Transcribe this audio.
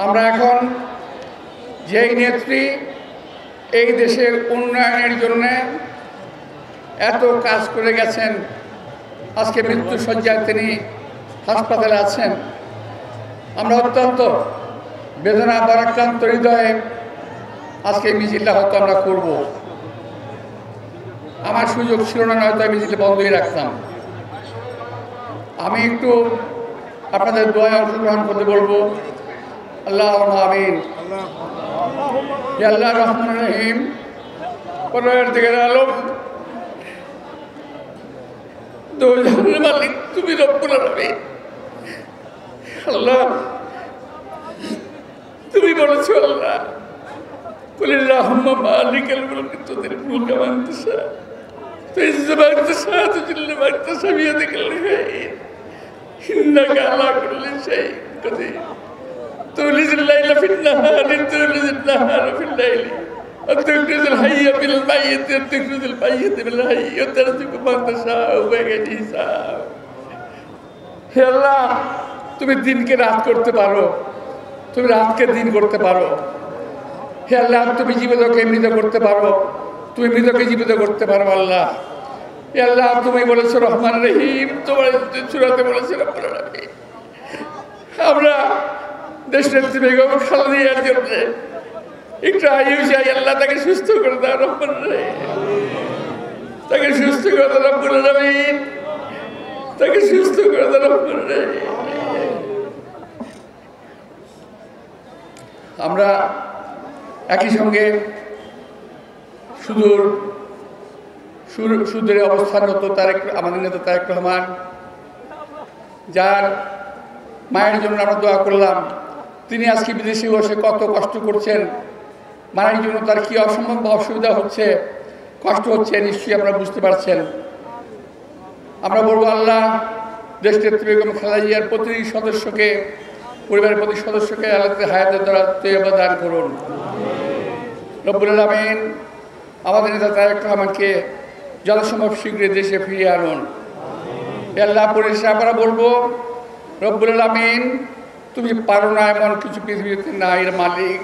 আমরা এখন যেই নেত্রী এই দেশের উন্নয়নের জন্য এত কাজ করে গেছেন, আজকে মৃত্যুশয্যায় তিনি হাসপাতালে আছেন, আমরা অত্যন্ত বেদনা ভারাক্রান্ত হৃদয়ে আজকে এই মিছিলটা হয়তো আমরা করব। আমার সুযোগ ছিল না, হয়তো এই মিছিলটা বন্ধই রাখতাম। আমি একটু আপনাদের দোয়ায় অংশগ্রহণ করতে বলবো। আল্লাহ আমিন। আল্লাহ রহমান রহিম, পরের দিকের আলম, দোজাহানের মালিক তুমি রব্বুল আলামিন। আল্লাহ তুমি বলেছো, আল্লাহ কুলিল্লাহুম্মা মালিকাল মুলকি তুতিল মুলকা মান তাশা তুইজ্জু মান তাশা তুযিল্লু মান তাশা বিয়াদিকাল খায়র ইন্নাকা আলা কুল্লি শাইইন কাদির তুলিজুল লাইলা ফিন নাহারি তুলিজুল নাহারা ফিল লাইলি তুখরিজুল হাইয়্য মিনাল মাইয়্যিতি ওয়া তুখরিজুল মাইয়্যিতা মিনাল হাইয়্যি ওয়া তারযুকু মান তাশা বিগাইরি হিসাব। হে আল্লাহ, তুমি দিনকে রাত করতে পারো, তুমি রাতকে দিন করতে পারো। হে আল্লাহ, তুমি জীবিতকে মৃত করতে পারো, তুমি মৃতকে জীবিত করতে পারো। আল্লাহ, হে আল্লাহ, তুমি বলেছো রহমান রহিম, তোমার সূরাতে বলেছো রব্বুল আলামিন। আমরা দেশনেত্রী বেগম খালেদা জিয়ার জন্য একটু আয়ু চাই। আল্লাহ, তাকে সুস্থ করে দাও রহমান রহিম, তাকে সুস্থ করে দাও রব্বুল আলামিন, তাকে সুস্থ করে দাও রব্বুল আলামিন। আমরা একই সঙ্গে সুদূরে অবস্থানরত আমাদের নেতা তারেক রহমান, যার মায়ের জন্য আমরা দোয়া করলাম, তিনি আজকে বিদেশে বসে কত কষ্ট করছেন, মায়ের জন্য তার কি অসম্ভব অসুবিধা হচ্ছে, কষ্ট হচ্ছে, নিশ্চয়ই আমরা বুঝতে পারছেন। আমরা বলবো, আল্লাহ দেশনেত্রী বেগম খালেদা জিয়ার প্রতিটি সদস্যকে, পরিবারের প্রতি সদস্যকে আল্লাহ হায়াতের দ্বারা তৈয়বা দান করুন রব্বুল আলামিন। আমাদের নেতা তারেক রহমানকে যথাসম্ভব শীঘ্রই দেশে ফিরিয়ে আনুন। আল্লাহ, পরিশেষে আমরা বলবো, রব্বুল আলামিন তুমি পারো না এমন কিছু পৃথিবীতে নাই, এর মালিক